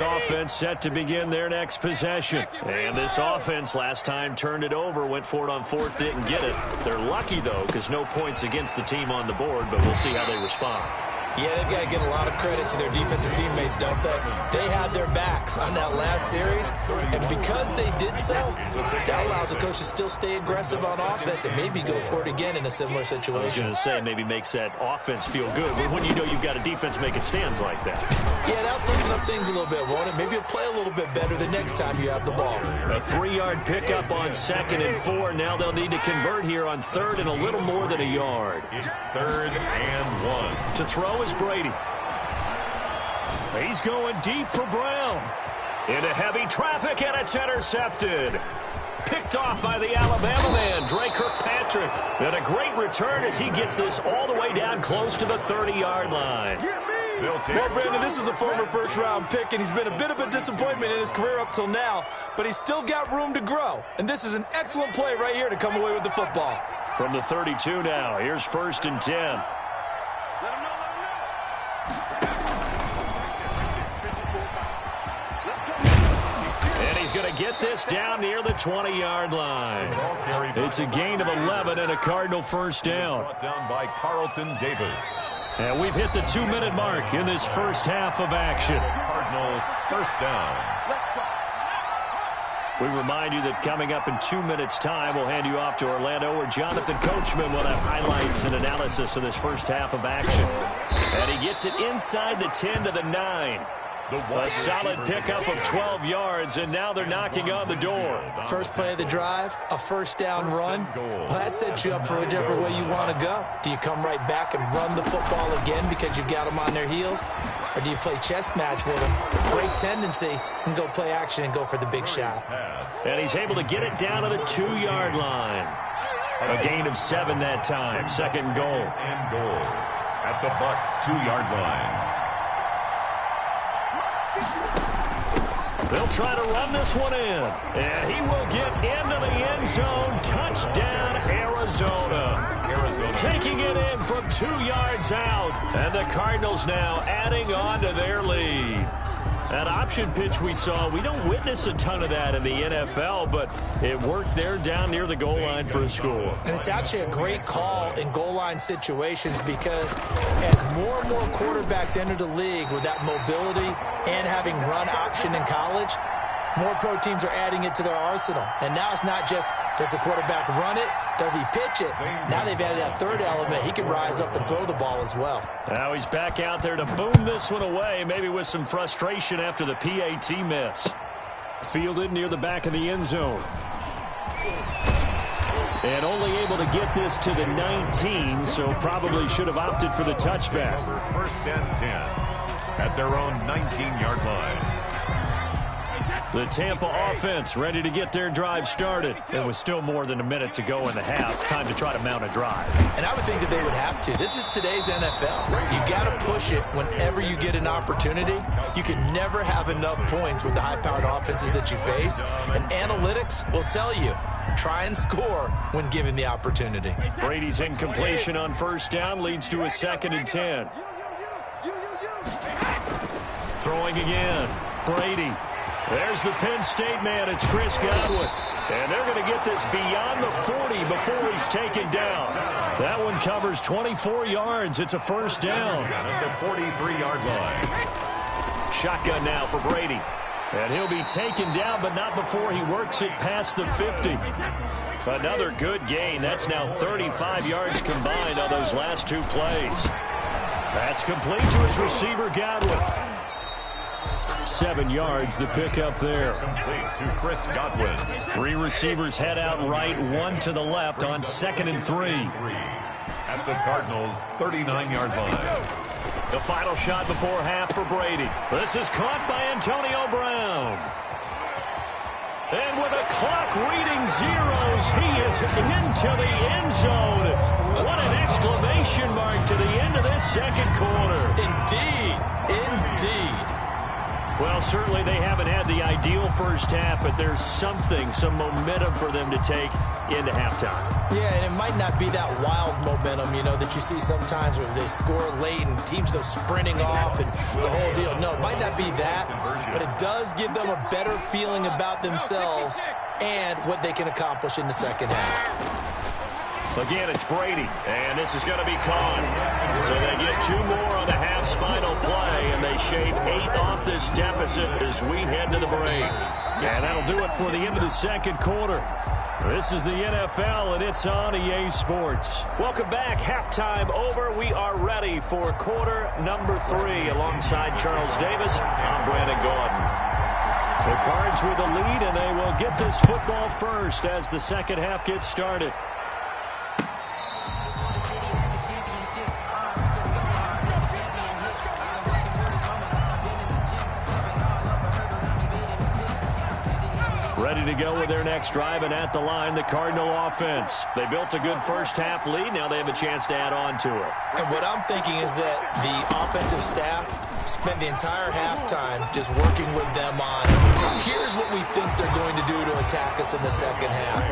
Offense set to begin their next possession. And this offense last time turned it over, went for it on fourth, didn't get it. They're lucky, though, because no points against the team on the board, but we'll see how they respond. Yeah, they've got to give a lot of credit to their defensive teammates, don't they? They had their backs on that last series, and because they did so, that allows the coach to still stay aggressive on offense and maybe go for it again in a similar situation. I was going to say maybe makes that offense feel good, but when you know you've got a defense making stands like that. Yeah, that'll loosen up things a little bit, won't it? Maybe you'll play a little bit better the next time you have the ball. A 3-yard pickup on 2nd and 4. Now they'll need to convert here on 3rd and a little more than a yard. It's 3rd and 1. To throw is Brady. He's going deep for Brown. Into heavy traffic, and it's intercepted. Picked off by the Alabama man, Dre Kirkpatrick. And a great return as he gets this all the way down close to the 30-yard line. Well, Brandon, this is a former first-round pick, and he's been a bit of a disappointment in his career up till now, but he's still got room to grow. And this is an excellent play right here to come away with the football. From the 32 now, here's 1st and 10. And he's going to get this down near the 20-yard line. It's a gain of 11 and a Cardinal first down. Brought down by Carlton Davis. And we've hit the 2-minute mark in this first half of action. Cardinal first down. We remind you that coming up in 2 minutes' time, we'll hand you off to Orlando, where Jonathan Coachman will have highlights and analysis of this first half of action. And he gets it inside the 10 to the 9. A solid pickup of 12 yards, and now they're knocking on the door. First play of the drive, a first down run. Well, that sets you up for whichever way you want to go. Do you come right back and run the football again because you've got them on their heels? Or do you play chess match with them, break tendency, and go play action and go for the big shot? And he's able to get it down to the 2-yard line. A gain of 7 that time. 2nd and goal. And goal at the Bucs 2-yard line. They'll try to run this one in. And he will get into the end zone. Touchdown, Arizona. Taking it in from 2 yards out. And the Cardinals now adding on to their lead. That option pitch we saw, we don't witness a ton of that in the NFL, but it worked there down near the goal line for a score. And it's actually a great call in goal line situations because as more and more quarterbacks enter the league with that mobility and having run option in college, more pro teams are adding it to their arsenal. And now it's not just, does the quarterback run it? Does he pitch it? Now they've added that third element. He can rise up and throw the ball as well. Now he's back out there to boom this one away, maybe with some frustration after the PAT miss. Fielded near the back of the end zone. And only able to get this to the 19, so probably should have opted for the touchback. 1st and 10 at their own 19-yard line. The Tampa offense ready to get their drive started. It was still more than a minute to go in the half. Time to try to mount a drive. And I would think that they would have to. This is today's NFL. You got to push it whenever you get an opportunity. You can never have enough points with the high-powered offenses that you face. And analytics will tell you, try and score when given the opportunity. Brady's incompletion on 1st down leads to a 2nd and 10. Throwing again. Brady. There's the Penn State man. It's Chris Godwin. And they're going to get this beyond the 40 before he's taken down. That one covers 24 yards. It's a first down. At the 43-yard line. Shotgun now for Brady. And he'll be taken down, but not before he works it past the 50. Another good gain. That's now 35 yards combined on those last 2 plays. That's complete to his receiver, Godwin. 7 yards, the pickup there. Complete to Chris Godwin. 3 receivers head out right, 1 to the left on 2nd and 3. At the Cardinals' 39-yard line. The final shot before half for Brady. This is caught by Antonio Brown. And with the clock reading zeros, he is into the end zone. What an exclamation mark to the end of this 2nd quarter. Indeed. Indeed. Well, certainly they haven't had the ideal first half, but there's some momentum for them to take into halftime. Yeah, and it might not be that wild momentum, that you see sometimes where they score late and teams go sprinting off and the whole deal. No, it might not be that, but it does give them a better feeling about themselves and what they can accomplish in the second half. Again, it's Brady, and this is going to be caught. So they get 2 more on the half's final play, and they shave 8 off this deficit as we head to the break. And that'll do it for the end of the second quarter. This is the NFL, and it's on EA Sports. Welcome back. Halftime over. We are ready for quarter number 3. Alongside Charles Davis, I'm Brandon Gordon. The Cards with the lead, and they will get this football first as the second half gets started. Ready to go with their next drive, and at the line, the Cardinal offense. They built a good first half lead. Now they have a chance to add on to it. And what I'm thinking is that the offensive staff spent the entire halftime just working with them on, here's what we think they're going to do to attack us in the second half.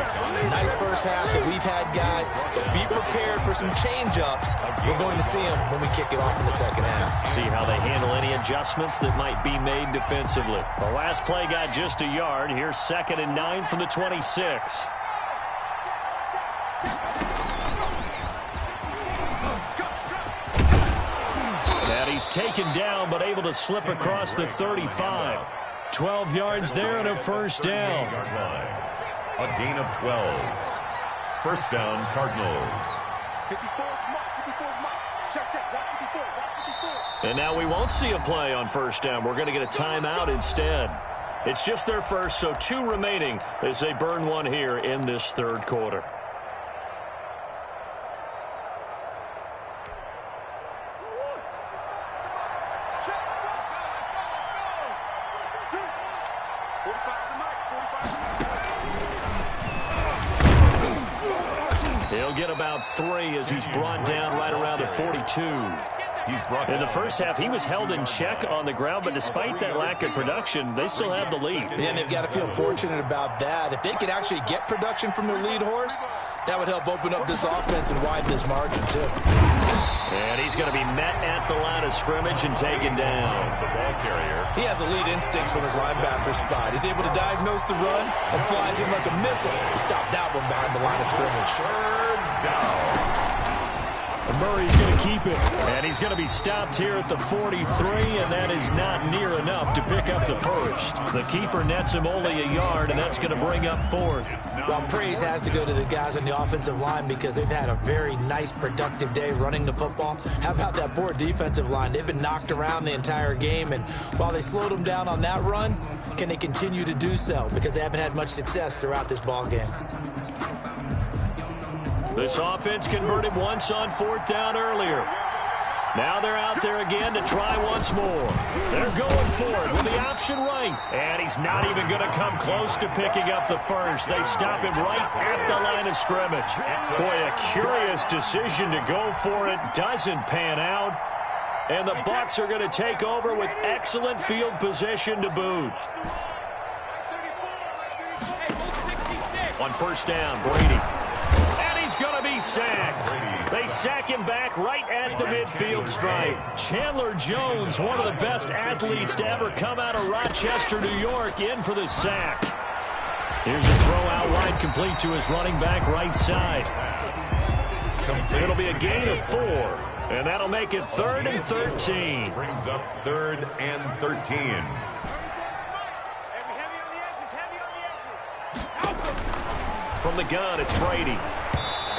Nice first half that we've had, guys, but be prepared for some change-ups. We're going to see them when we kick it off in the second half. See how they handle any adjustments that might be made defensively. The last play got just a yard. Here's 2nd and 9 from the 26. He's taken down, but able to slip across the 35. 12 yards there and a first down. A gain of 12. First down, Cardinals. And now we won't see a play on first down. We're going to get a timeout instead. It's just their first, so 2 remaining as they burn one here in this third quarter. He'll get about 3 as he's brought down right around the 42. In the first half, he was held in check on the ground, but despite that lack of production, they still have the lead. And they've got to feel fortunate about that. If they could actually get production from their lead horse, that would help open up this offense and widen this margin, too. And he's going to be met at the line of scrimmage and taken down. The ball carrier. He has elite instincts from his linebacker spot. He's able to diagnose the run and flies in like a missile to stop that one behind the line of scrimmage. Third down. Murray's going to keep it, and he's going to be stopped here at the 43, and that is not near enough to pick up the first. The keeper nets him only a yard, and that's going to bring up 4th. Well, praise has to go to the guys on the offensive line because they've had a very nice, productive day running the football. How about that poor defensive line? They've been knocked around the entire game, and while they slowed them down on that run, can they continue to do so? Because they haven't had much success throughout this ball game. This offense converted once on 4th down earlier. Now they're out there again to try once more. They're going for it with the option right. And he's not even going to come close to picking up the first. They stop him right at the line of scrimmage. Boy, a curious decision to go for it. Doesn't pan out. And the Bucs are going to take over with excellent field position to boot. On first down, Brady. He's going to be sacked. They sack him back right at the midfield stripe. Chandler Jones, one of the best athletes to ever come out of Rochester, New York, in for the sack. Here's a throw out wide, complete to his running back right side. It'll be a gain of 4, and that'll make it 3rd and 13. Brings up 3rd and 13. From the gun, it's Brady.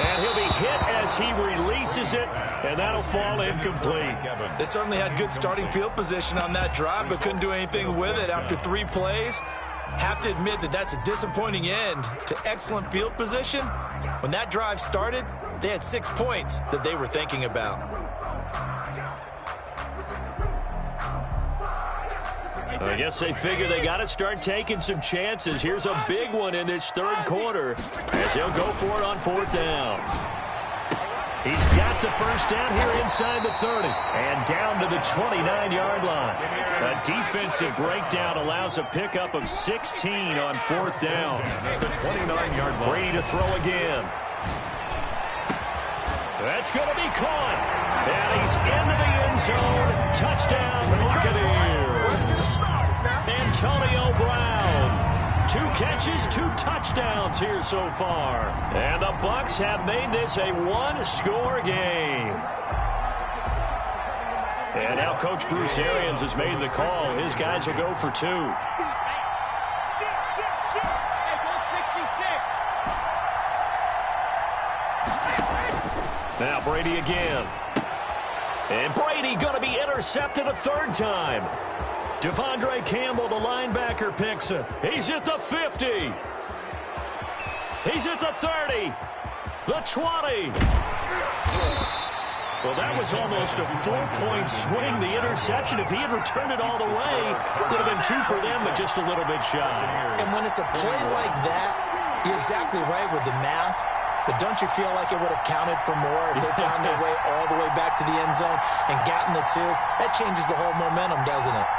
And he'll be hit as he releases it, and that'll fall incomplete. They certainly had good starting field position on that drive, but couldn't do anything with it after 3 plays. Have to admit that that's a disappointing end to excellent field position. When that drive started, they had 6 points that they were thinking about. I guess they figure they got to start taking some chances. Here's a big one in this third quarter as he'll go for it on 4th down. He's got the first down here inside the 30 and down to the 29-yard line. A defensive breakdown allows a pickup of 16 on 4th down. The 29-yard line. Brady to throw again. That's going to be caught. And he's into the end zone. Touchdown, Buccaneers. Antonio Brown. 2 catches, 2 touchdowns here so far. And the Bucs have made this a 1-score game. And now Coach Bruce Arians has made the call. His guys will go for 2. Now Brady again. And Brady going to be intercepted a 3rd time. Devondre Campbell, the linebacker, picks it. He's at the 50. He's at the 30. The 20. Well, that was almost a 4-point swing, the interception. If he had returned it all the way, it would have been 2 for them, but just a little bit shy. And when it's a play like that, you're exactly right with the math. But don't you feel like it would have counted for more if they found their way all the way back to the end zone and gotten the 2? That changes the whole momentum, doesn't it?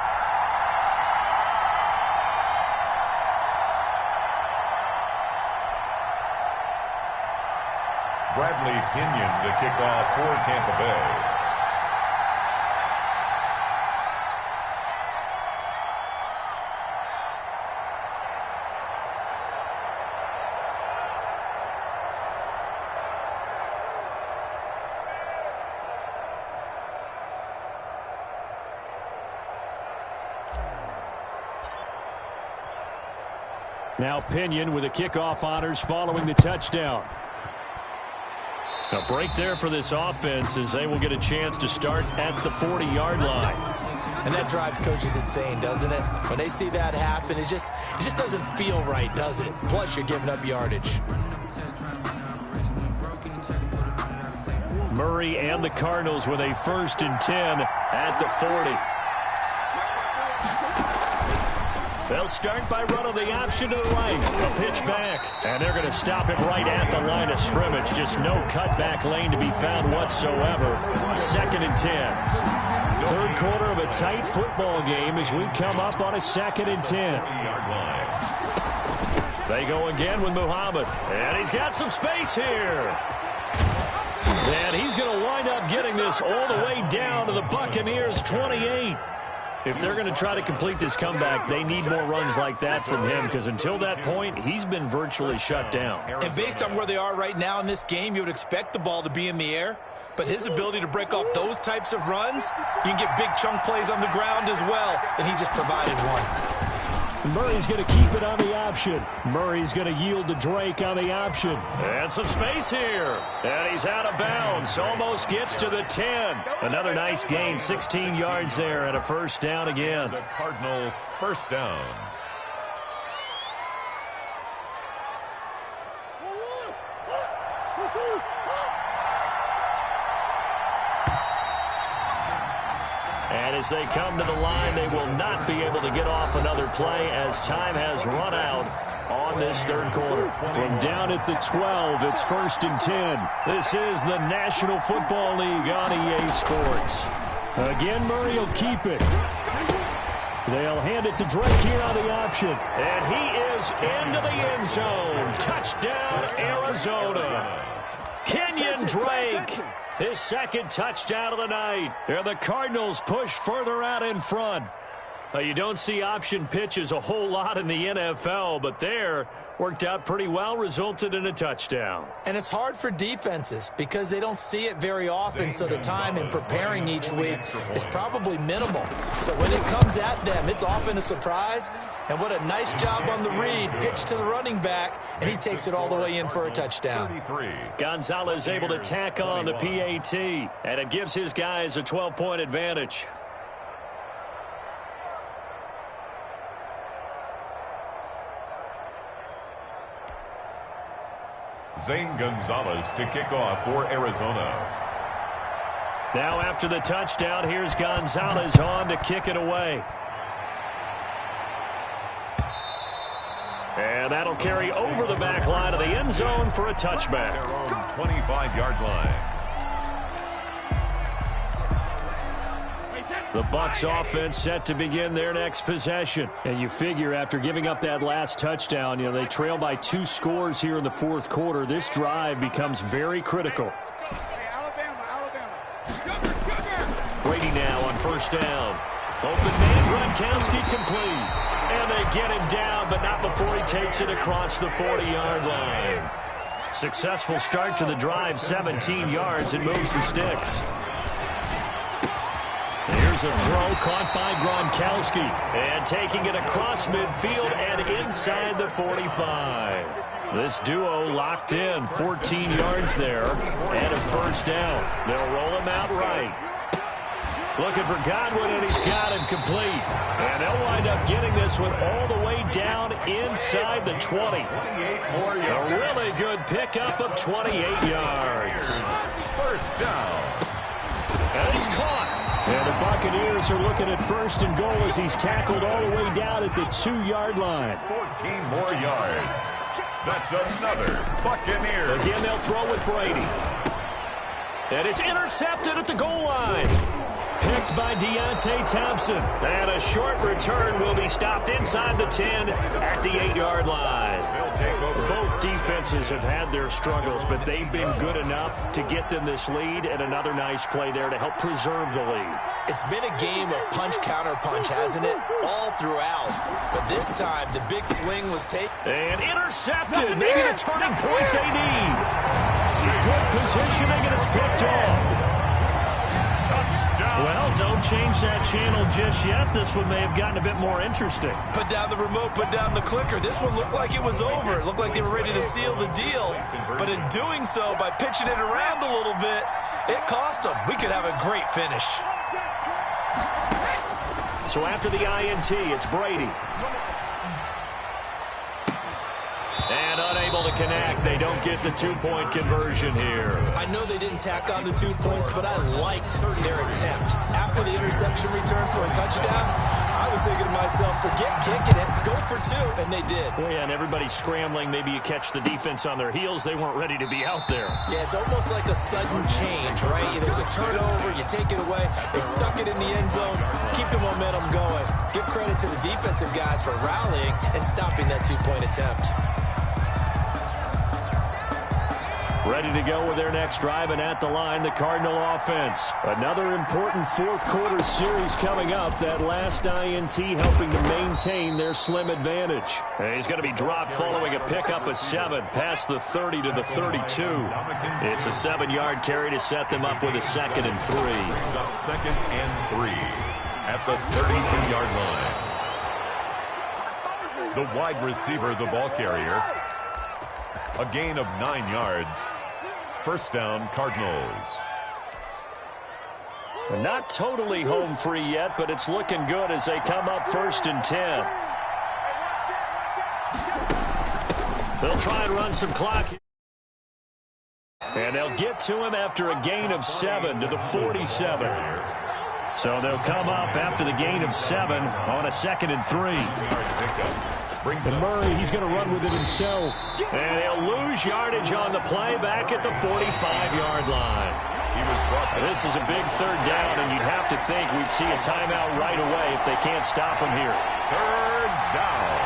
Bradley Pinion, the kickoff for Tampa Bay. Now Pinion with the kickoff honors following the touchdown. A break there for this offense as they will get a chance to start at the 40-yard line. And that drives coaches insane, doesn't it? When they see that happen, it just doesn't feel right, does it? Plus, you're giving up yardage. Murray and the Cardinals with a 1st and 10 at the 40. They'll start by running the option to the right. A pitch back. And they're going to stop him right at the line of scrimmage. Just no cutback lane to be found whatsoever. 2nd and 10. 3rd quarter of a tight football game as we come up on a 2nd and 10. They go again with Muhammad. And he's got some space here. And he's going to wind up getting this all the way down to the Buccaneers' 28. If they're going to try to complete this comeback, they need more runs like that from him, because until that point, he's been virtually shut down. And based on where they are right now in this game, you would expect the ball to be in the air. But his ability to break off those types of runs, you can get big chunk plays on the ground as well, and he just provided one. Murray's going to keep it on the option. Murray's going to yield to Drake on the option. And some space here. And he's out of bounds. Almost gets to the 10. Another nice gain, 16 yards there, and a 1st down again. The Cardinal 1st down. And as they come to the line, they will not be able to get off another play as time has run out on this 3rd quarter. From down at the 12, it's 1st and 10. This is the National Football League on EA Sports. Again, Murray will keep it. They'll hand it to Drake here on the option. And he is into the end zone. Touchdown, Arizona. Kenyon Drake. His 2nd touchdown of the night. And the Cardinals push further out in front. You don't see option pitches a whole lot in the NFL, but there worked out pretty well, resulted in a touchdown. And it's hard for defenses because they don't see it very often, so the time in preparing each week is probably minimal. So when it comes at them, it's often a surprise. And what a nice job on the read. Pitch to the running back, and he takes it all the way in for a touchdown. Gonzalez able to tack on the PAT, and it gives his guys a 12-point advantage. Zane Gonzalez to kick off for Arizona. Now after the touchdown, here's Gonzalez on to kick it away. And that'll carry over the back line of the end zone for a touchback. Their own 25-yard line. The Bucs offense set to begin their next possession. And you figure after giving up that last touchdown, they trail by 2 scores here in the fourth quarter. This drive becomes very critical. Brady now on first down. Open man, Gronkowski complete. And they get him down, but not before he takes it across the 40-yard line. Successful start to the drive, 17 yards, and moves the sticks. Here's a throw caught by Gronkowski. And taking it across midfield and inside the 45. This duo locked in, 14 yards there, and a first down. They'll roll him out right. Looking for Godwin, and he's got him complete. And they'll wind up getting this one all the way down inside the 20. A really good pickup of 28 yards. First down. And he's caught. And the Buccaneers are looking at first and goal as he's tackled all the way down at the 2-yard line. 14 more yards. That's another Buccaneers. Again, they'll throw with Brady. And it's intercepted at the goal line. Picked by Deontay Thompson. And a short return will be stopped inside the 10 at the 8-yard line. Both defenses have had their struggles, but they've been good enough to get them this lead, and another nice play there to help preserve the lead. It's been a game of punch-counter-punch, hasn't it? All throughout. But this time, the big swing was taken. And intercepted. Maybe the turning point they need. Good positioning, and it's picked off. Well, don't change that channel just yet. This one may have gotten a bit more interesting. Put down the remote, put down the clicker. This one looked like it was over. It looked like they were ready to seal the deal. But in doing so, by pitching it around a little bit, it cost them. We could have a great finish. So after the INT, it's Brady. And unable to connect. They don't get the 2-point conversion here. I know they didn't tack on the 2 points, but I liked their attempt. After the interception return for a touchdown, I was thinking to myself, forget kicking it, go for 2, and they did. Well, yeah, and everybody's scrambling. Maybe you catch the defense on their heels. They weren't ready to be out there. Yeah, it's almost like a sudden change, right? There's a turnover, you take it away. They stuck it in the end zone, keep the momentum going. Give credit to the defensive guys for rallying and stopping that 2-point attempt. Ready to go with their next drive, and at the line, the Cardinal offense. Another important fourth quarter series coming up. That last INT helping to maintain their slim advantage. And he's going to be dropped following a pickup of 7 past the 30 to the 32. It's a 7-yard carry to set them up with a 2nd and 3. Second and 3 at the 32-yard line. The wide receiver, the ball carrier. A gain of 9 yards. First down, Cardinals. Not totally home free yet, but it's looking good as they come up 1st and 10. They'll try and run some clock. And they'll get to him after a gain of 7 to the 47. So they'll come up after the gain of 7 on a 2nd and 3. And Murray, he's going to run with it himself. And he'll lose yardage on the play back at the 45-yard line. This is a big 3rd down, and you'd have to think we'd see a timeout right away if they can't stop him here. 3rd down.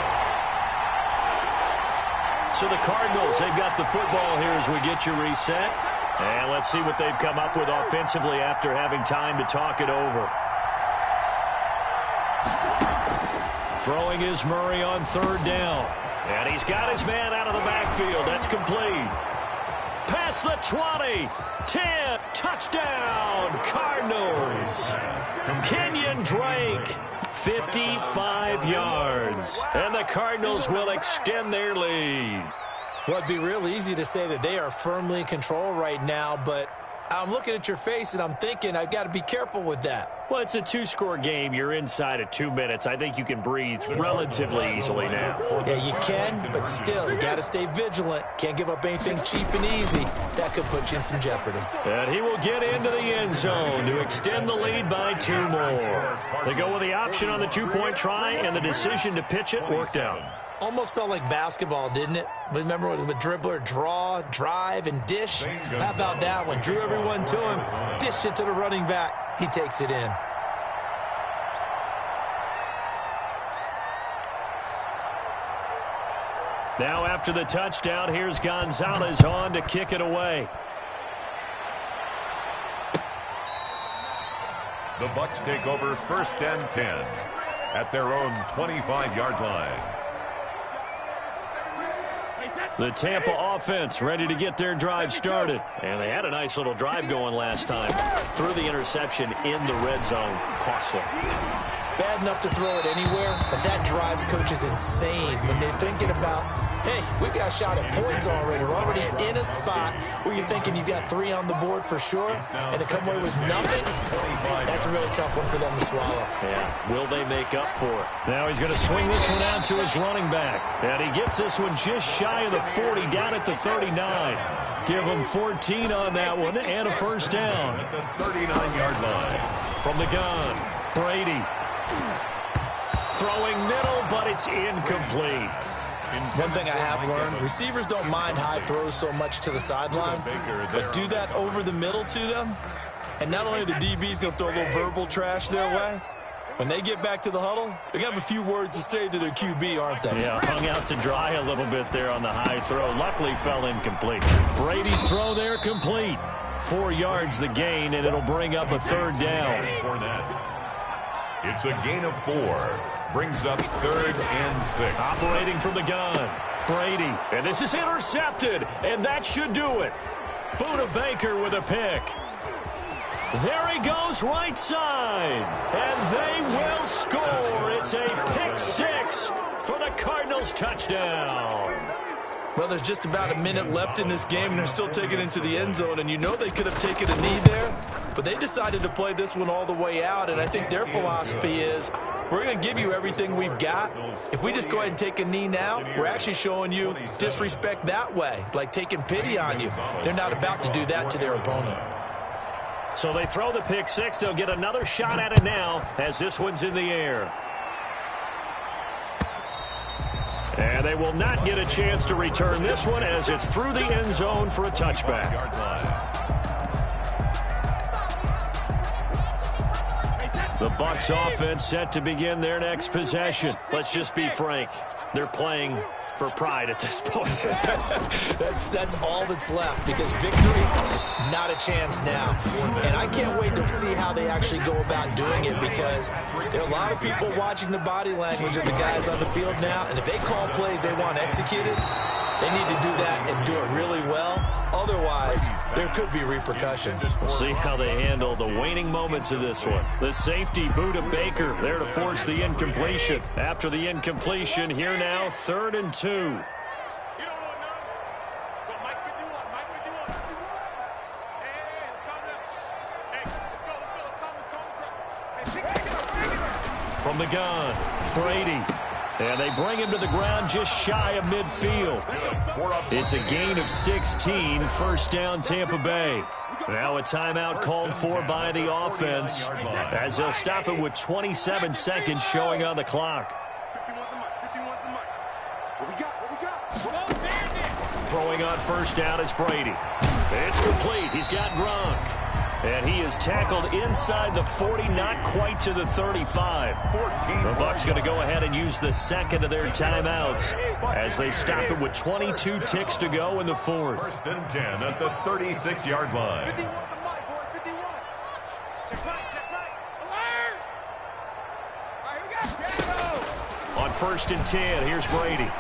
So the Cardinals, they've got the football here as we get you reset. And let's see what they've come up with offensively after having time to talk it over. Throwing is Murray on 3rd down. And he's got his man out of the backfield. That's complete. Past the 20. 10. Touchdown. Cardinals. Kenyon Drake. 55 yards. And the Cardinals will extend their lead. Well, it'd be real easy to say that they are firmly in control right now, but I'm looking at your face and I'm thinking I've got to be careful with that. Well, it's a 2-score game. You're inside of 2 minutes. I think you can breathe relatively easily now. Yeah, you can, but still, you got to stay vigilant. Can't give up anything cheap and easy. That could put you in some jeopardy. And he will get into the end zone to extend the lead by 2 more. They go with the option on the 2-point try, and the decision to pitch it worked out. Almost felt like basketball, didn't it? Remember with the dribbler, draw, drive, and dish? How about that one? Drew everyone to him, dished it to the running back. He takes it in. Now after the touchdown, here's Gonzalez on to kick it away. The Bucs take over 1st and 10 at their own 25-yard line. The Tampa offense ready to get their drive started. And they had a nice little drive going last time. Threw the interception in the red zone. Costly. Bad enough to throw it anywhere, but that drives coaches insane when they're thinking about, hey, we got a shot at points already. We're already in a spot where you're thinking you got 3 on the board for sure, and to come away with nothing, that's a really tough one for them to swallow. Yeah, will they make up for it? Now he's going to swing this one out to his running back, and he gets this one just shy of the 40, down at the 39. Give him 14 on that one, and a first down. At the 39-yard line. From the gun, Brady. Throwing middle, but it's incomplete. One thing I have learned, receivers don't mind high throws so much to the sideline, but do that over the middle to them, and not only are the DBs going to throw a little verbal trash their way, when they get back to the huddle, they're going to have a few words to say to their QB, aren't they? Yeah, hung out to dry a little bit there on the high throw. Luckily fell incomplete. Brady's throw there complete. 4 yards the gain, and it'll bring up a third down. It's a gain of 4. Brings up 3rd and 6. Operating from the gun, Brady. And this is intercepted, and that should do it. Buda Baker with a pick. There he goes right side, and they will score. It's a pick 6 for the Cardinals touchdown. Well, there's just about a minute left in this game, and they're still taking it into the end zone, and you know they could have taken a knee there, but they decided to play this one all the way out, and I think their philosophy is, we're going to give you everything we've got. If we just go ahead and take a knee now, we're actually showing you disrespect that way, like taking pity on you. They're not about to do that to their opponent. So they throw the pick 6. They'll get another shot at it now as this one's in the air. And they will not get a chance to return this one as it's through the end zone for a touchback. The Bucs offense set to begin their next possession. Let's just be frank. They're playing for pride at this point. That's all that's left, because victory, not a chance now. And I can't wait to see how they actually go about doing it, because there are a lot of people watching the body language of the guys on the field now, and if they call plays they want executed, they need to do that and do it really well. Otherwise, there could be repercussions. We'll see how they handle the waning moments of this one. The safety, Buda Baker, there to force the incompletion. After the incompletion, here now, 3rd and 2. From the gun, Brady. And they bring him to the ground just shy of midfield. It's a gain of 16, first down Tampa Bay. Now a timeout called for by the offense as they'll stop it with 27 seconds showing on the clock. Throwing on first down is Brady. It's complete. He's got Gronk. And he is tackled inside the 40, not quite to the 35. The Bucs going to go ahead and use the second of their timeouts as they stop it with 22 ticks to go in the 4th. 1st and 10 at the 36-yard line. On 1st and 10, here's Brady.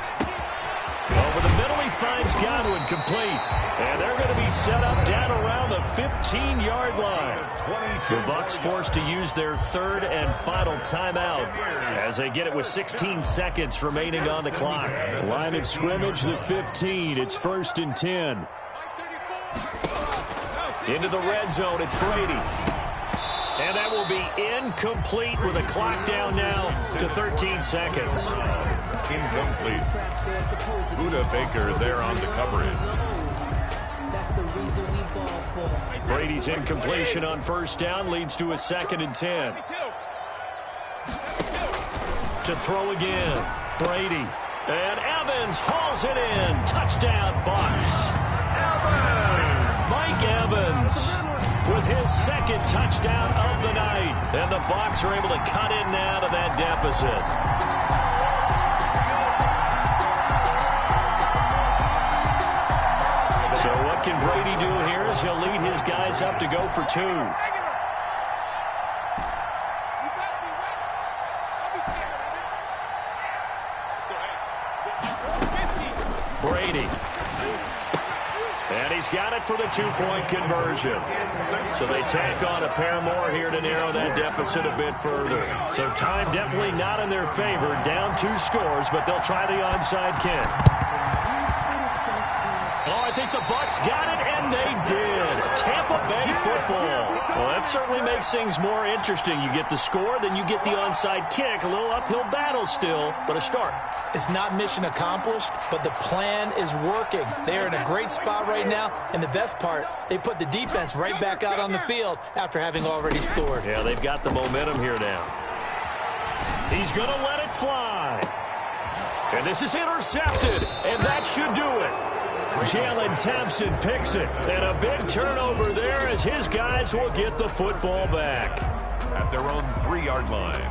Over the middle, he finds Godwin, complete. And they're going to be set up down around the 15-yard line. The Bucs forced to use their 3rd and final timeout as they get it with 16 seconds remaining on the clock. Line of scrimmage, the 15. It's 1st and 10. Into the red zone, it's Brady. And that will be incomplete with a clock down now to 13 seconds. Incomplete. Buda Baker there on the coverage. Brady's incompletion on first down leads to a 2nd and 10. To throw again, Brady. And Evans hauls it in. Touchdown, Bucs. Mike Evans with his 2nd touchdown of the night. And the Bucs are able to cut in now to that deficit. can Brady do here as he'll lead his guys up to go for 2? Brady. And he's got it for the 2-point conversion. So they tack on a pair more here to narrow that deficit a bit further. So time definitely not in their favor. Down 2 scores, but they'll try the onside kick. Oh, I think the Bucs got it, and they did. Tampa Bay football. Well, that certainly makes things more interesting. You get the score, then you get the onside kick. A little uphill battle still, but a start. It's not mission accomplished, but the plan is working. They're in a great spot right now, and the best part, they put the defense right back out on the field after having already scored. Yeah, they've got the momentum here now. He's going to let it fly. And this is intercepted, and that should do it. Jalen Thompson picks it, and a big turnover there as his guys will get the football back. At their own 3-yard line.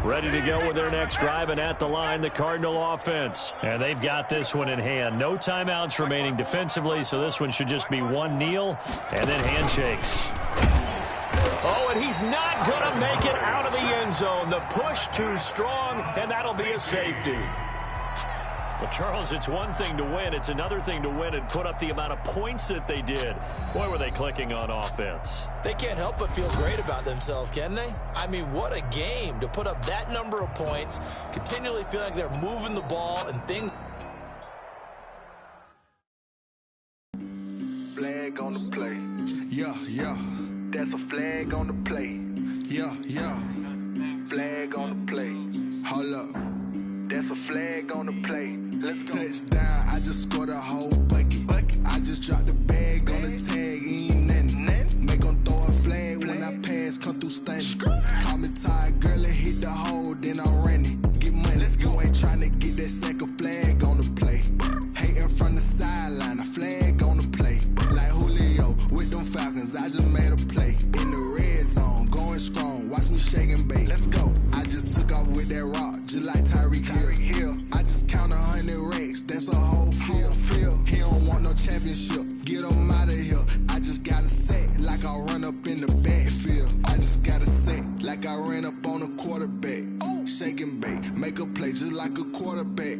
Ready to go with their next drive, and at the line, the Cardinal offense. And they've got this one in hand. No timeouts remaining defensively, so this one should just be one kneel and then handshakes. Oh, and he's not going to make it out of the end zone. The push too strong, and that'll be a safety. Well, Charles, it's one thing to win. It's another thing to win and put up the amount of points that they did. Boy, were they clicking on offense. They can't help but feel great about themselves, can they? I mean, what a game to put up that number of points, continually feel like they're moving the ball and things. Flag on the play. Yeah, yeah. That's a flag on the play. Yeah, yeah. Flag on the play. Hold up. That's a flag on the play. Let's go. Touchdown, I just scored a whole bucket. I just dropped the bag on the tag, ain't nothing. Make them throw a flag when I pass, come through stunning. Call me tired, girl, and hit the hole, then I'm running. Get money, you ain't trying to get that second flag on the play. Hating from the sideline, a flag on the play. Like Julio with them Falcons, I just made a play. In the red zone, going strong, watch me shake and bake. Let's go. I just took off with that rock, just like Tyreek Hill. I just count 100 racks, that's a whole field. He don't want no championship, get him out of here. I just got a set like I run up in the backfield. I just got a set like I ran up on a quarterback. Shake and bake, make a play just like a quarterback.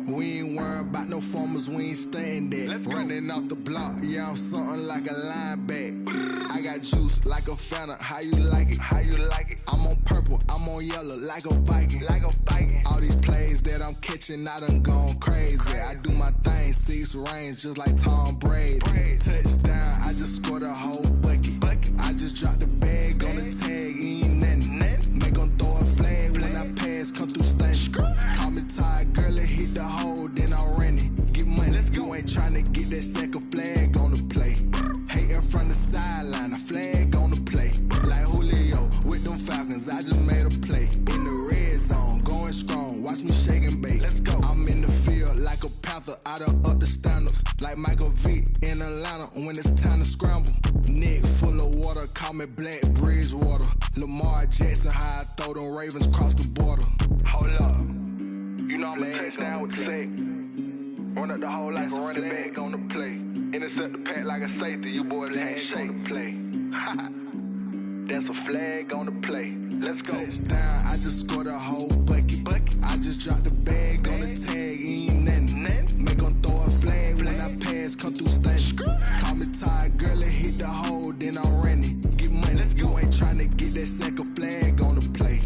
We ain't worrying about no formers, we ain't staying there. Running off the block, yeah, I'm something like a linebacker. I got juice like a Fanta, how you like it? How you like it? I'm on purple, I'm on yellow like a Viking. Like a Viking. All these plays that I'm catching, I done gone crazy. I do my thing, 6 range just like Tom Brady. Touchdown, I just scored a whole bucket. I just dropped the bag on the tag, ain't nothing. Make them throw a flag when I pass, come through stunning. Call me tired, girl, and hit the hole, then I'm running. Get money, you ain't trying to get that second flag on the play. Hating from the sideline, a flag on the play. Like Julio with them Falcons, I just made a play. In the red zone, going strong, watch me shake and bake. Let's go. I'm in the field like a Panther, I done up the standards. Like Michael Vick in Atlanta when it's time to scramble. Neck full of water, call me Black Bridgewater. Lamar Jackson, how I throw them Ravens cross the border. Hold up. You know I'm a touchdown with the sack. Run up the whole like a running back on the play. Intercept the pack like a safety. You boys can't shake the play. That's a flag on the play. Let's go. Touchdown, I just scored a whole bucket. I just dropped the bag on the tag, ain't nothing. Make them throw a flag when I pass, come through stunning. Call me tired, girl, and hit the hole, then I'm running. Get money, you ain't trying to get that second flag on the play.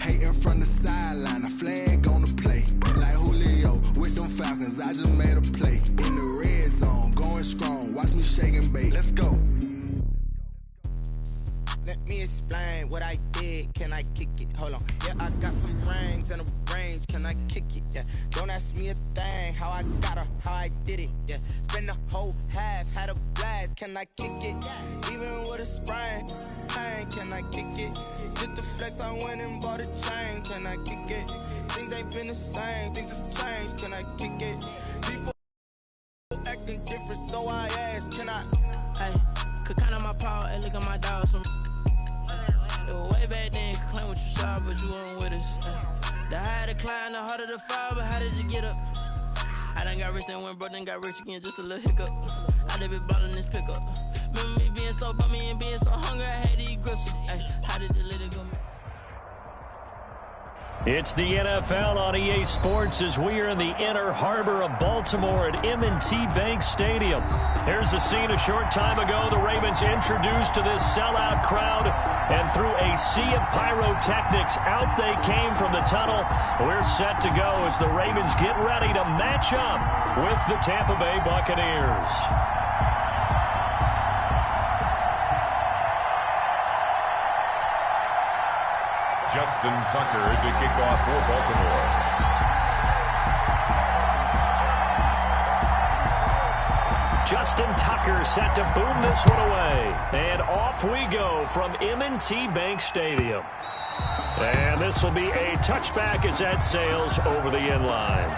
Hating from the sideline, a flag on the play. Like Julio with them Falcons, I just made a play. In the red zone, going strong, watch me shake and bake. Let's go. Let me explain what I did. Can I kick it? Hold on. Yeah, I got some rings and a range. Can I kick it? Yeah. Don't ask me a thing. How I got her, how I did it. Yeah. Spend the whole half, had a blast. Can I kick it? Even with a sprain. Pain, can I kick it? Just the flex, I went and bought a chain. Can I kick it? Things ain't been the same. Things have changed. Can I kick it? People acting different, so I ask. Can I? Hey, could count on my power and look at my dogs. Way back then, you could claim what you saw, but you weren't with us. The higher the climb, the harder the fall, but how did you get up? I done got rich and went broke, then got rich again, just a little hiccup. I done been ballin' this pickup. Remember me being so bummy and being so hungry, I had to eat gristle. Ay, how did the little go? It's the NFL on EA Sports as we are in the inner harbor of Baltimore at M&T Bank Stadium. Here's the scene a short time ago. The Ravens introduced to this sellout crowd, and through a sea of pyrotechnics, out they came from the tunnel. We're set to go as the Ravens get ready to match up with the Tampa Bay Buccaneers. Justin Tucker to kick off for Baltimore. Justin Tucker set to boom this one away. And off we go from M&T Bank Stadium. And this will be a touchback as that sails over the end line.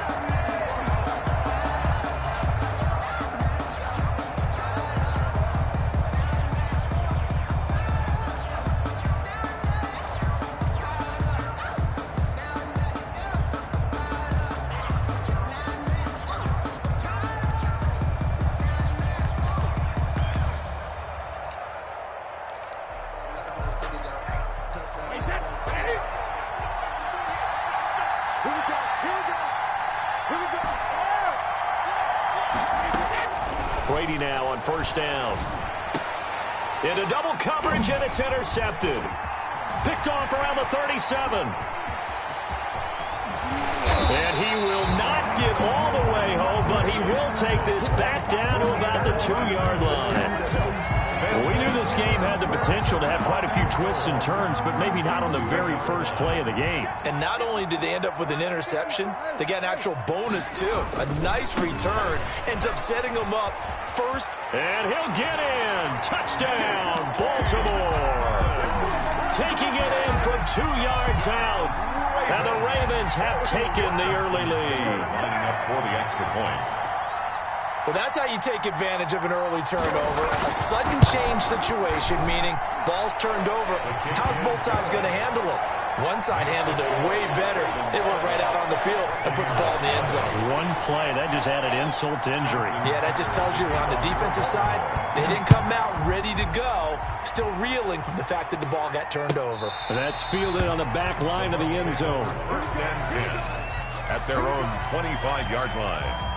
Brady now on first down. Into double coverage, and it's intercepted. Picked off around the 37. And he will not get all the way home, but he will take this back down to about the 2-yard line. We knew this game had the potential to have quite a few twists and turns, but maybe not on the very first play of the game. And not only did they end up with an interception, they got an actual bonus, too. A nice return ends up setting them up first. And he'll get in. Touchdown, Baltimore. Taking it in from 2 yards out. And the Ravens have taken the early lead. Lining up for the extra point. Well, that's how you take advantage of an early turnover. A sudden change situation, meaning ball's turned over. How's both sides going to handle it? One side handled it way better. They went right out on the field and put the ball in the end zone. One play, that just added insult to injury. Yeah, that just tells you on the defensive side, they didn't come out ready to go, still reeling from the fact that the ball got turned over. And that's fielded on the back line of the end zone. First and 10 at their own 25-yard line.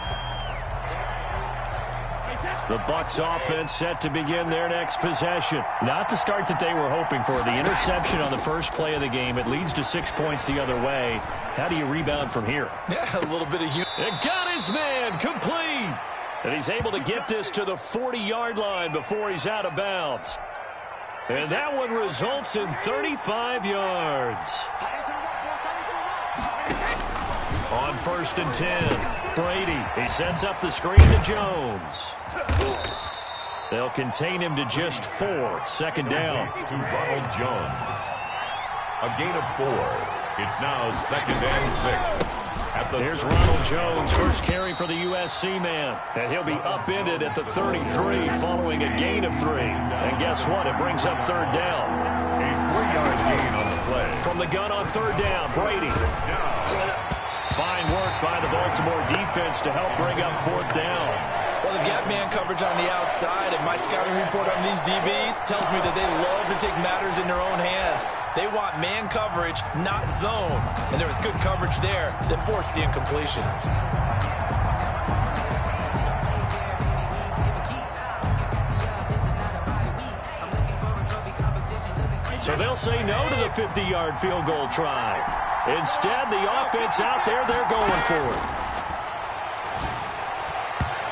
The Bucs offense set to begin their next possession. Not the start that they were hoping for. The interception on the first play of the game. It leads to 6 points the other way. How do you rebound from here? Yeah, a little bit of humor. It got his man complete. And he's able to get this to the 40-yard line before he's out of bounds. And that one results in 35 yards. On first and 10, Brady. He sets up the screen to Jones. They'll contain him to just 4. Second down. To Ronald Jones. A gain of 4. It's now second and 6. Here's Ronald Jones, first carry for the USC man. And he'll be upended at the 33 following a gain of 3. And guess what? It brings up third down. A 3-yard gain on the play. From the gun on third down, Brady. Fine work by the Baltimore defense to help bring up fourth down. Well, they've got man coverage on the outside, and my scouting report on these DBs tells me that they love to take matters in their own hands. They want man coverage, not zone. And there was good coverage there that forced the incompletion. So they'll say no to the 50-yard field goal try. Instead, the offense out there, they're going for it.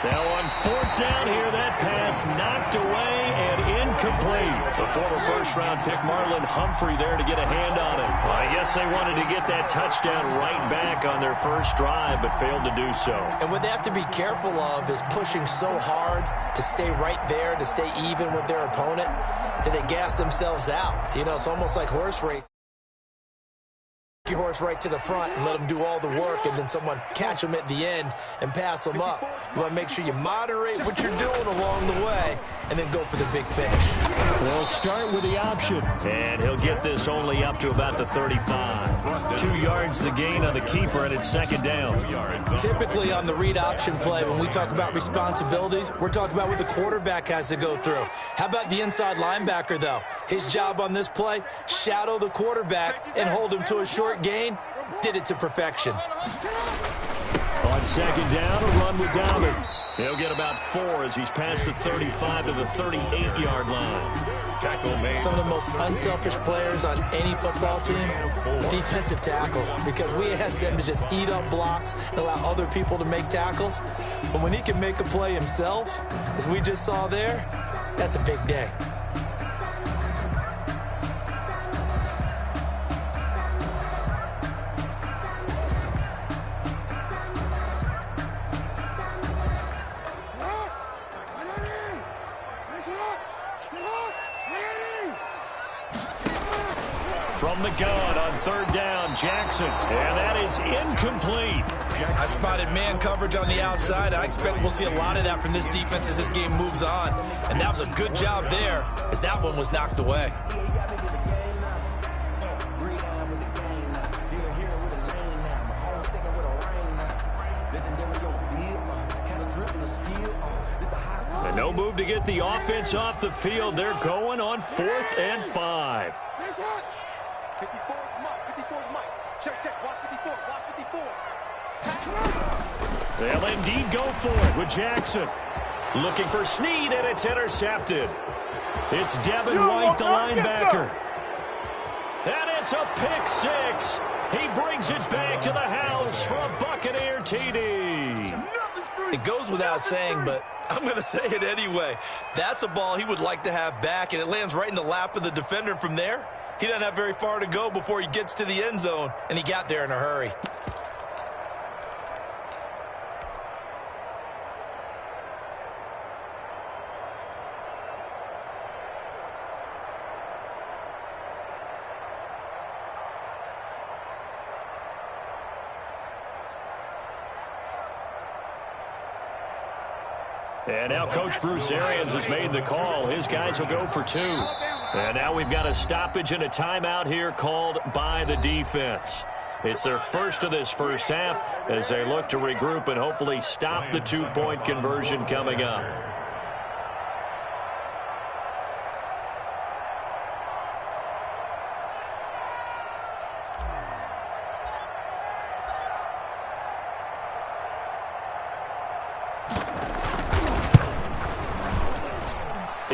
Now on fourth down here, that pass knocked away and incomplete. The former first-round pick Marlon Humphrey there to get a hand on it. Well, I guess they wanted to get that touchdown right back on their first drive, but failed to do so. And what they have to be careful of is pushing so hard to stay right there, to stay even with their opponent, that they gas themselves out. You know, it's almost like horse racing. your horse right to the front and let them do all the work, and then someone catch them at the end and pass them up. You want to make sure you moderate what you're doing along the way and then go for the big finish. They'll start with the option, and he'll get this only up to about the 35. 2 yards the gain on the keeper, and it's second down. Typically on the read option play, when we talk about responsibilities, we're talking about what the quarterback has to go through. How about the inside linebacker, though? His job on this play, shadow the quarterback and hold him to a short gain. Did it to perfection. On second down, a run with Dobbins. He'll get about 4 as he's past the 35 to the 38-yard line. Tackle made. Some of the most unselfish players on any football team, defensive tackles, because we ask them to just eat up blocks and allow other people to make tackles. But when he can make a play himself, as we just saw there, that's a big day. From the gun on third down, Jackson, and that is incomplete. I spotted man coverage on the outside. I expect we'll see a lot of that from this defense as this game moves on. And that was a good job there as that one was knocked away. And no move to get the offense off the field. They're going on 4th and 5. 54 is Mike. Check. Watch 54. They'll indeed go for it with Jackson. Looking for Snead, and it's intercepted. It's Devin White, the linebacker. And it's a pick 6. He brings it back to the house for a Buccaneer TD. It goes without saying, but I'm going to say it anyway. That's a ball he would like to have back, and it lands right in the lap of the defender from there. He doesn't have very far to go before he gets to the end zone, and he got there in a hurry. And now Coach Bruce Arians has made the call. His guys will go for 2. And now we've got a stoppage and a timeout here called by the defense. It's their first of this first half as they look to regroup and hopefully stop the 2-point conversion coming up.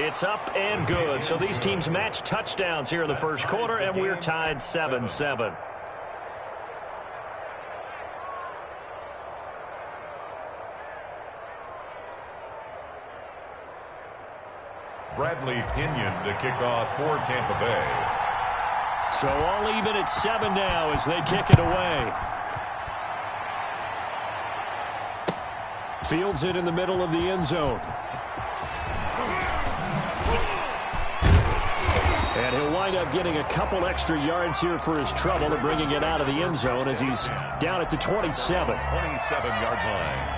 It's up and good. So these teams match touchdowns here in the first quarter, and we're tied 7-7. Bradley Pinion to kick off for Tampa Bay. So all even at 7 now as they kick it away. Fields it in the middle of the end zone. And he'll wind up getting a couple extra yards here for his trouble and bringing it out of the end zone as he's down at the 27. 27-yard line.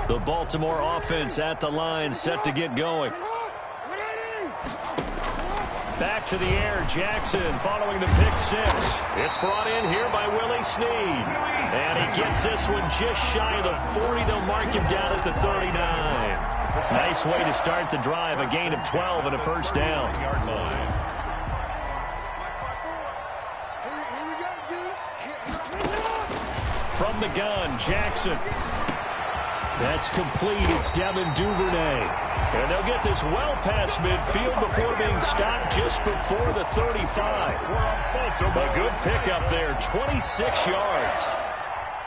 The Baltimore offense at the line, set to get going. Back to the air, Jackson following the pick 6. It's brought in here by Willie Snead. And he gets this one just shy of the 40. They'll mark him down at the 39. Nice way to start the drive, a gain of 12 and a first down. From the gun, Jackson. That's complete. It's Devin Duvernay. And they'll get this well past midfield before being stopped just before the 35. A good pickup there, 26 yards.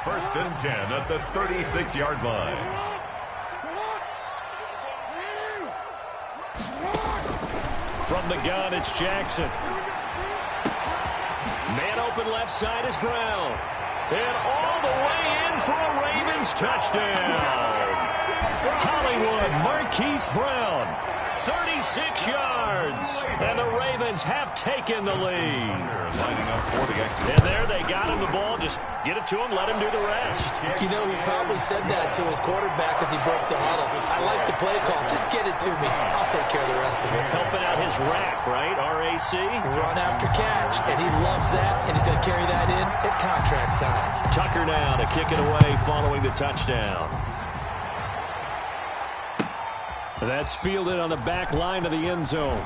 First and 10 at the 36-yard line. From the gun, it's Jackson. Man open left side is Brown. And all the way in for a Ravens touchdown. Hollywood Marquise Brown, 36 yards. And the Ravens have taken the lead. Lining up for the extra. And there they got him the ball. Just get it to him, let him do the rest. You know, he probably said that to his quarterback as he broke the huddle. I like the play call. Just get it to me. I'll take care of the rest of it. Helping out his rack, right? RAC. Run after catch, and he loves that, and he's going to carry that in at contract time. Tucker now to kick it away following the touchdown. That's fielded on the back line of the end zone.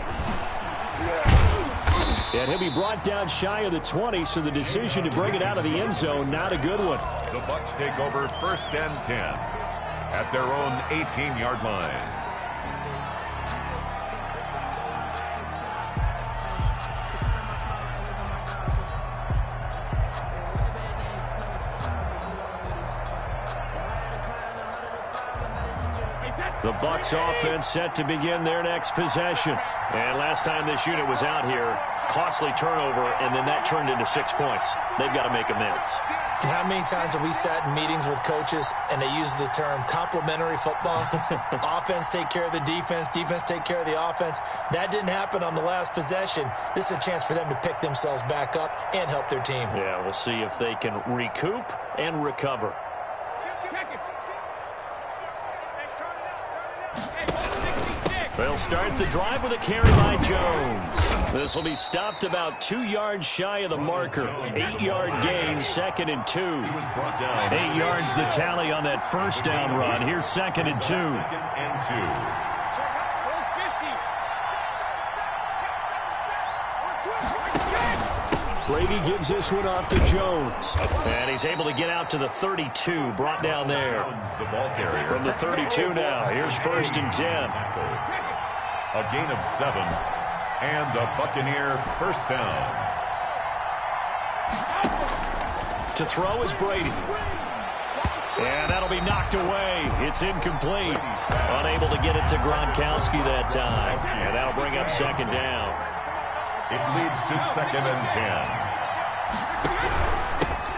And he'll be brought down shy of the 20, so the decision to bring it out of the end zone, not a good one. The Bucs take over 1st and 10 at their own 18-yard line. The Bucs offense set to begin their next possession. And last time this unit was out here, costly turnover, and then that turned into 6 points. They've got to make amends. And how many times have we sat in meetings with coaches and they use the term complementary football? Offense take care of the defense, defense take care of the offense. That didn't happen on the last possession. This is a chance for them to pick themselves back up and help their team. Yeah, we'll see if they can recoup and recover. They'll start the drive with a carry by Jones. This will be stopped about 2 yards shy of the marker. 8-yard gain, 2nd and 2. 8 yards the tally on that first down run. Here's 2nd and 2. 2nd and 2. Brady gives this one off to Jones. And he's able to get out to the 32, brought down there. The ball carrier. From the 32 now, here's 1st and 10. A gain of 7. And a Buccaneer first down. To throw is Brady. And that'll be knocked away. It's incomplete. Unable to get it to Gronkowski that time. And that'll bring up 2nd down. It leads to 2nd and 10.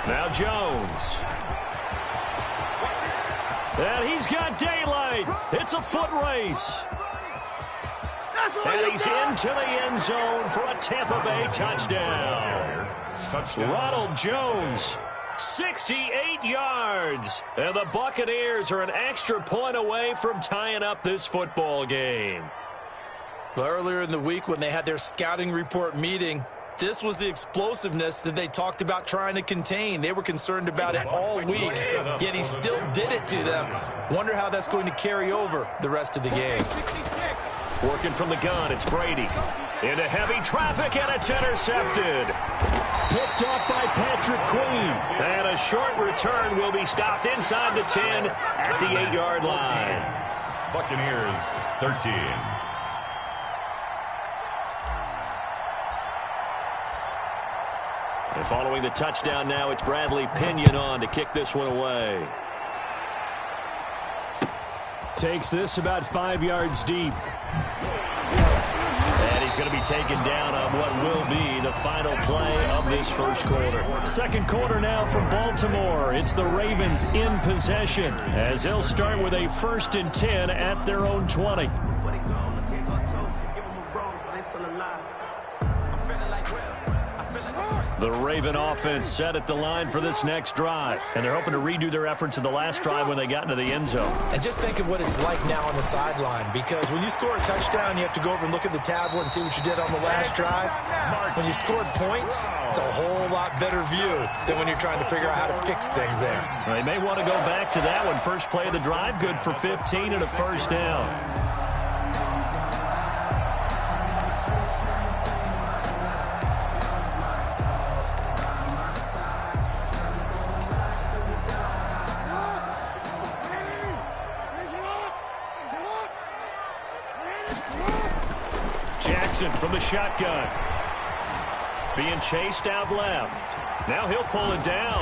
Now Jones. And he's got daylight. It's a foot race. And he's into the end zone for a Tampa Bay touchdown. Ronald Jones, 68 yards. And the Buccaneers are an extra point away from tying up this football game. Well, earlier in the week when they had their scouting report meeting, this was the explosiveness that they talked about trying to contain. They were concerned about it all week, yet he still did it to them. Wonder how that's going to carry over the rest of the game. Working from the gun, it's Brady. Into heavy traffic, and it's intercepted. Picked off by Patrick Queen. And a short return will be stopped inside the 10 at the 8-yard line. Buccaneers 13. And following the touchdown now, it's Bradley Pinion on to kick this one away. Takes this about 5 yards deep. And he's going to be taken down on what will be the final play of this first quarter. Second quarter now from Baltimore. It's the Ravens in possession as they'll start with a 1st and 10 at their own 20. The Raven offense set at the line for this next drive. And they're hoping to redo their efforts in the last drive when they got into the end zone. And just think of what it's like now on the sideline, because when you score a touchdown, you have to go over and look at the tablet and see what you did on the last drive. When you scored points, it's a whole lot better view than when you're trying to figure out how to fix things there. They may want to go back to that one. First play of the drive, good for 15 and a first down. Jackson from the shotgun. Being chased out left. Now he'll pull it down.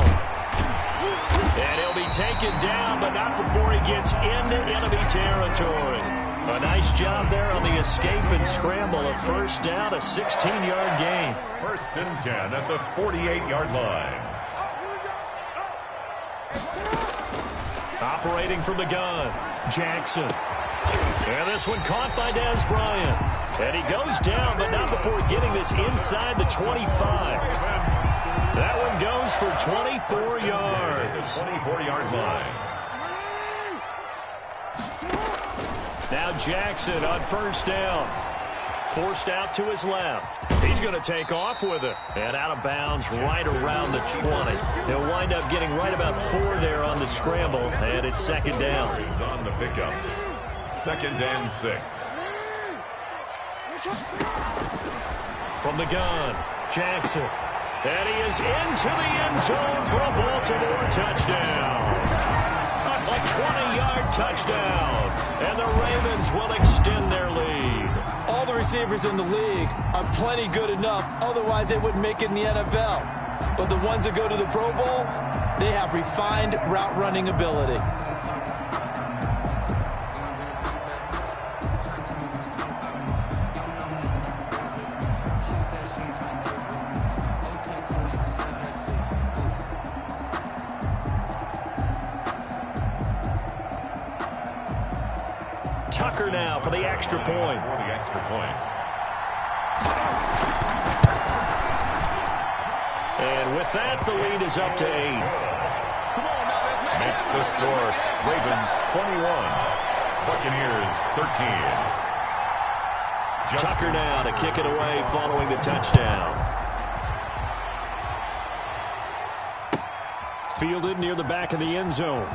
And he'll be taken down, but not before he gets into enemy territory. A nice job there on the escape and scramble. A first down, a 16-yard gain. 1st and 10 at the 48-yard line. Operating from the gun, Jackson. And this one caught by Dez Bryant. And he goes down, but not before getting this inside the 25. That one goes for 24 yards. 24-yard line. Now Jackson on first down. Forced out to his left. He's going to take off with it. And out of bounds right around the 20. He'll wind up getting right about 4 there on the scramble. And it's 2nd down. He's on the pickup. 2nd and 6. From the gun, Jackson. And he is into the end zone for a Baltimore touchdown. A 20-yard touchdown. And the Ravens will extend their lead. All the receivers in the league are plenty good enough. Otherwise, they wouldn't make it in the NFL. But the ones that go to the Pro Bowl, they have refined route running ability. Tucker now for the extra point. For the extra point. And with that, the lead is up to 8. Makes the score Ravens 21, Buccaneers 13. Tucker now to kick it away following the touchdown. Fielded near the back of the end zone.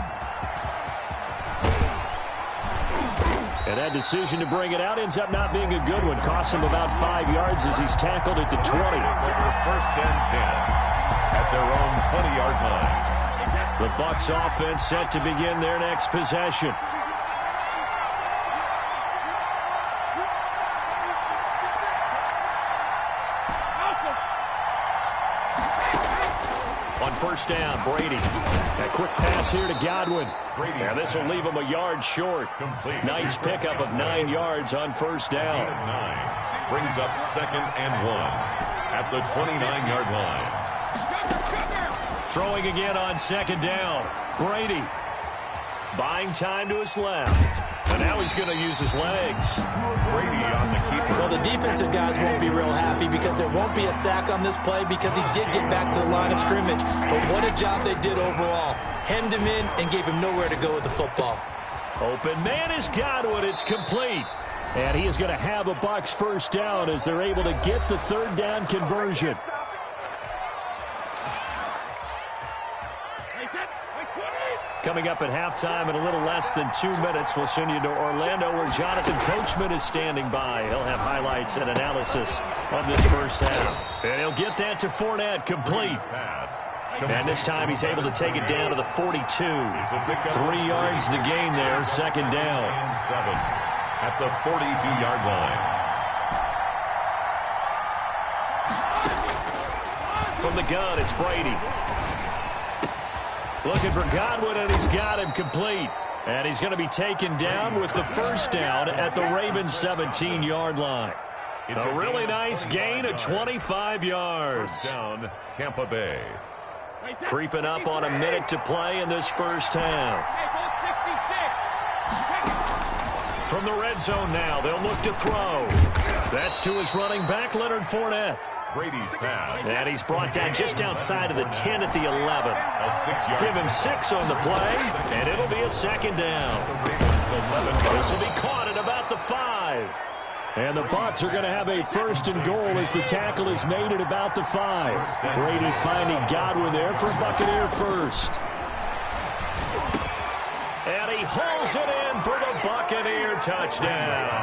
And that decision to bring it out ends up not being a good one. Costs him about 5 yards as he's tackled at the 20. 1st and 10 at their own 20-yard line. The Bucs offense set to begin their next possession. On first down, Brady. A quick pass here to Godwin. And this will leave him a yard short. Complete. Nice pickup of 9 yards on first down. 9 brings up 2nd and 1 at the 29-yard line. Throwing again on 2nd down. Brady buying time to his left. And now he's going to use his legs. Brady on the keeper. Well, the defensive guys won't be real happy because there won't be a sack on this play because he did get back to the line of scrimmage. But what a job they did overall. Hemmed him in and gave him nowhere to go with the football. Open man is Godwin. It's complete. And he is going to have a Bucs first down as they're able to get the 3rd down conversion. Coming up at halftime in a little less than 2 minutes, we'll send you to Orlando where Jonathan Coachman is standing by. He'll have highlights and analysis of this first half. And he'll get that to Fournette, complete. And this time he's able to take it down to the 42. 3 yards the gain there, 2nd down. 7 at the 42-yard line. From the gun, it's Brady. Looking for Godwin, and he's got him complete. And he's going to be taken down with the first down at the Ravens 17-yard line. It's a really nice gain of 25 yards. First down, Tampa Bay. Creeping up on a minute to play in this first half. From the red zone now, they'll look to throw. That's to his running back, Leonard Fournette. Brady's pass. And he's brought down just outside of the 10 at the 11. A 6-yard. Give him 6 on the play, and it'll be a 2nd down. This will be caught at about the 5. And the Bucs are going to have a 1st and goal as the tackle is made at about the 5. Brady finding Godwin there for Buccaneer first. And he hauls it in for the Buccaneer touchdown.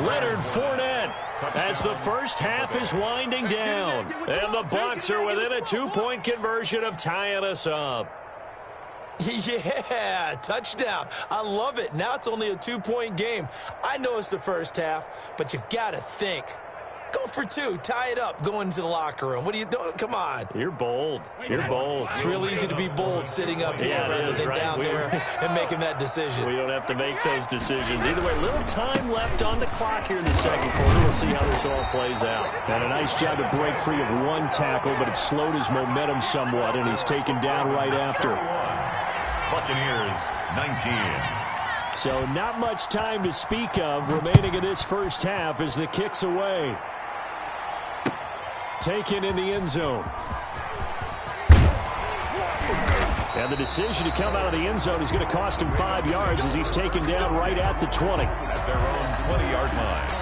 Leonard Fournette as the first half is winding down. And the Bucs are within a 2-point conversion of tying us up. Yeah, touchdown. I love it. Now it's only a 2-point game. I know it's the first half, but you've got to think Go for 2. Tie it up. Go into the locker room. What are you doing? Come on. You're bold. You're bold. It's real easy to be bold sitting up here rather than down there and making that decision. We don't have to make those decisions. Either way, little time left on the clock here in the second quarter. We'll see how this all plays out. And a nice job to break free of one tackle, but it slowed his momentum somewhat, and he's taken down right after. Buccaneers, 19. So not much time to speak of remaining in this first half as the kick's away. Taken in the end zone. And the decision to come out of the end zone is going to cost him 5 yards as he's taken down right at the 20. At their own 20-yard line.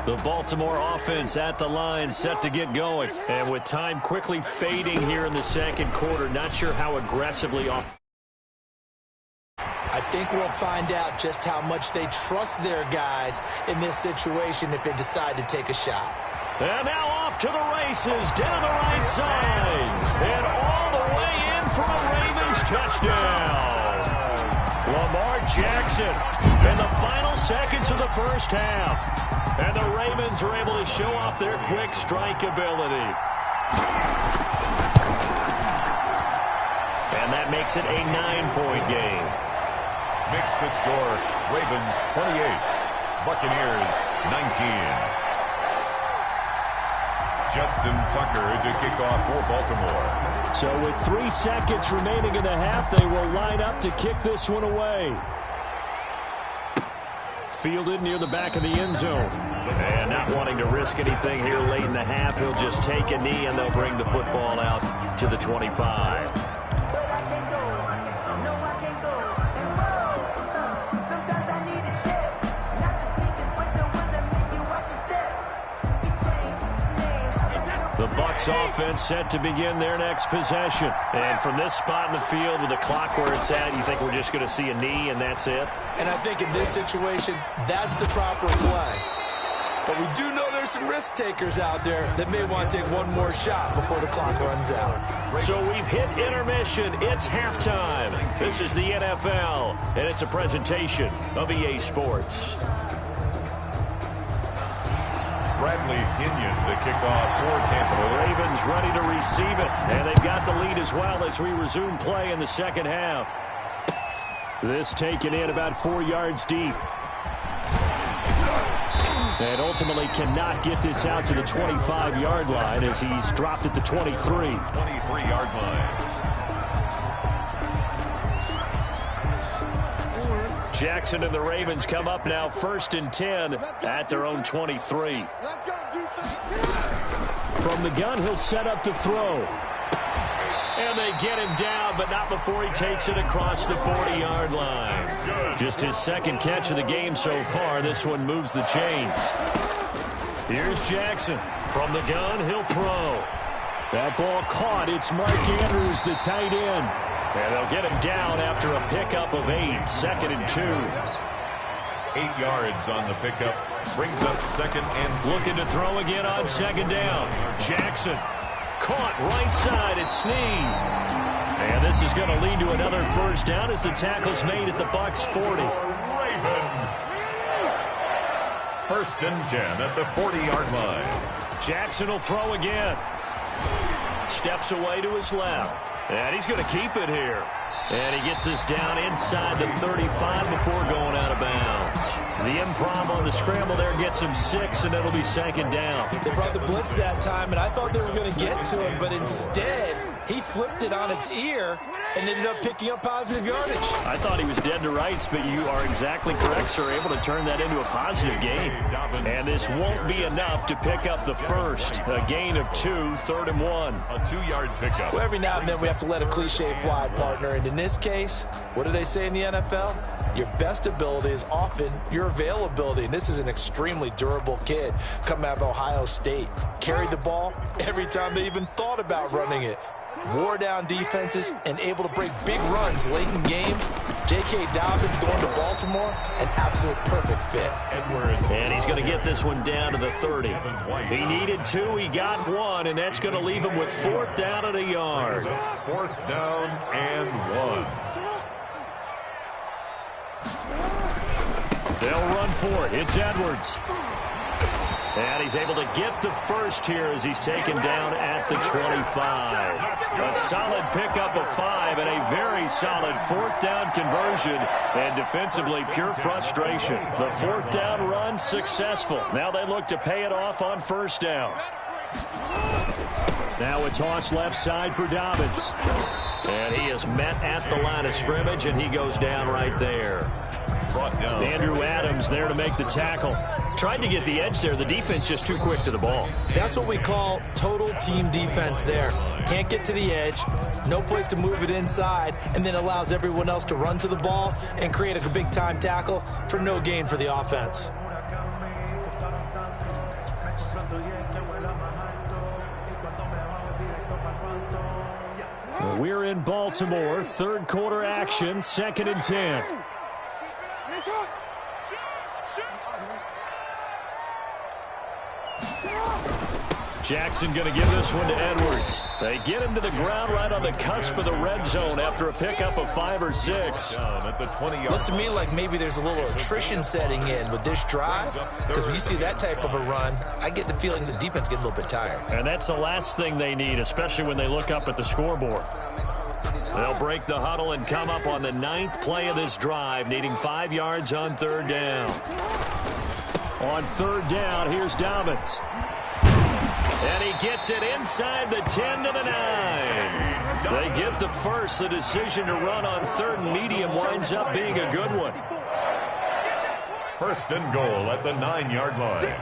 The Baltimore offense at the line, set to get going. And with time quickly fading here in the second quarter, not sure how aggressively off. I think we'll find out just how much they trust their guys in this situation if they decide to take a shot. And now off to the races, down the right side. And all the way in for a Ravens touchdown. Lamar Jackson in the final seconds of the first half. And the Ravens are able to show off their quick strike ability. And that makes it a 9-point game. Makes the score Ravens 28, Buccaneers 19. Justin Tucker to kick off for Baltimore. So with 3 seconds remaining in the half, they will line up to kick this one away. Fielded near the back of the end zone. And not wanting to risk anything here late in the half, he'll just take a knee and they'll bring the football out to the 25. The Bucs offense set to begin their next possession. And from this spot in the field with the clock where it's at, you think we're just going to see a knee and that's it? And I think in this situation, that's the proper play. But we do know there's some risk takers out there that may want to take one more shot before the clock runs out. So we've hit intermission. It's halftime. This is the NFL, and it's a presentation of EA Sports. Bradley Pinion to kick off for Tampa. The Ravens ready to receive it, and they've got the lead as well as we resume play in the second half. This taken in about 4 yards deep. And ultimately cannot get this out to the 25-yard line as he's dropped at the 23. 23-yard line. Jackson and the Ravens come up now 1st and 10 at their own 23. From the gun, he'll set up to throw. And they get him down, but not before he takes it across the 40-yard line. Just his second catch of the game so far. This one moves the chains. Here's Jackson. From the gun, he'll throw. That ball caught. It's Mark Andrews, the tight end. And they'll get him down after a pickup of 8. 2nd and 2. 8 yards on the pickup. Brings up 2nd and 2. Looking to throw again on 2nd down. Jackson. Caught right side at Snead. And this is going to lead to another first down as the tackle's made at the Bucs 40. Raven. 1st and 10 at the 40-yard line. Jackson will throw again. Steps away to his left. And he's going to keep it here. And he gets us down inside the 35 before going out of bounds. The improv on the scramble there gets him 6, and it'll be 2nd down. They brought the blitz that time, and I thought they were going to get to him, but instead he flipped it on its ear and ended up picking up positive yardage. I thought he was dead to rights, but you are exactly correct, sir. Able to turn that into a positive gain. And this won't be enough to pick up the first. A gain of 2, 3rd and 1. A 2-yard pickup. Well, every now and then we have to let a cliche fly, partner. And in this case, what do they say in the NFL? Your best ability is often your availability. And this is an extremely durable kid coming out of Ohio State. Carried the ball every time they even thought about running it. wore down defenses, and able to break big runs late in games. J.K. Dobbins going to Baltimore, an absolute perfect fit. And he's going to get this one down to the 30. He needed 2, he got 1, and that's going to leave him with 4th down and a yard. 4th down and 1. They'll run for it. It's Edwards. And he's able to get the first here as he's taken down at the 25. A solid pickup of 5 and a very solid 4th down conversion. And defensively, pure frustration. The 4th down run successful. Now they look to pay it off on 1st down. Now a toss left side for Dobbins. And he is met at the line of scrimmage, and he goes down right there. Andrew Adams there to make the tackle. Tried to get the edge there. The defense just too quick to the ball. That's what we call total team defense there. Can't get to the edge, no place to move it inside, and then allows everyone else to run to the ball and create a big-time tackle for no gain for the offense. We're in Baltimore. 3rd quarter action, 2nd and 10. Jackson going to give this one to Edwards. They get him to the ground right on the cusp of the red zone after a pickup of 5 or 6. Looks to me like maybe there's a little attrition setting in with this drive, because when you see that type of a run, I get the feeling the defense gets a little bit tired. And that's the last thing they need, especially when they look up at the scoreboard. They'll break the huddle and come up on the 9th play of this drive, needing 5 yards on 3rd down. On 3rd down, here's Dobbins. And he gets it inside the 10 to the 9. They get the first. The decision to run on 3rd and medium winds up being a good one. 1st and goal at the 9-yard line.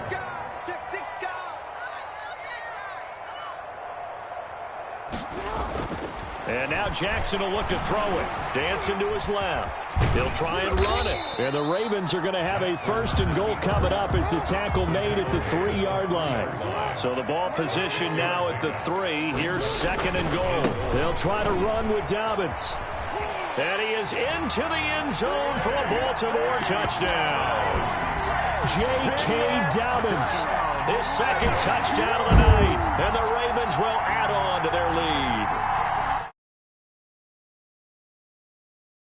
And now Jackson will look to throw it. Dancing to his left. He'll try and run it. And the Ravens are going to have a 1st and goal coming up as the tackle made at the 3-yard line. So the ball position now at the 3. Here's 2nd and goal. They'll try to run with Dobbins. And he is into the end zone for a Baltimore touchdown. J.K. Dobbins, his 2nd touchdown of the night. And the Ravens will add on to their lead.